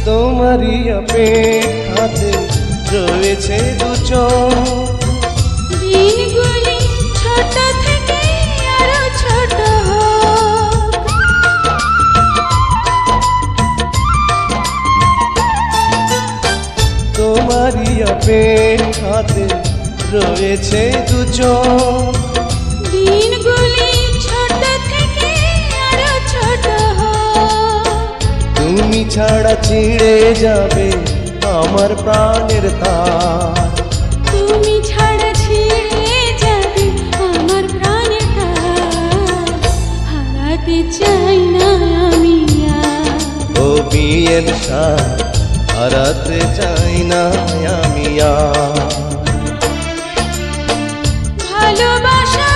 তোমারই অপেক্ষাতে রয়েছে দু চোখ। দিনগুলি ছোট থেকে আরো ছোট হোক। তোমারই অপেক্ষাতে রয়েছে দু চোখ। দিনগুলি ছোট থেকে আরো ছোট হোক। তুমি ছাড়া ছিঁড়ে যাবে আমার প্রাণের তার। তুমি ছাড়া ছিঁড়ে যাবে আমার প্রাণের তার। হারাতে চাই না আমি আর। ও বিয়ের সাথ হারাতে চাই না আমি আর। ভালোবাসা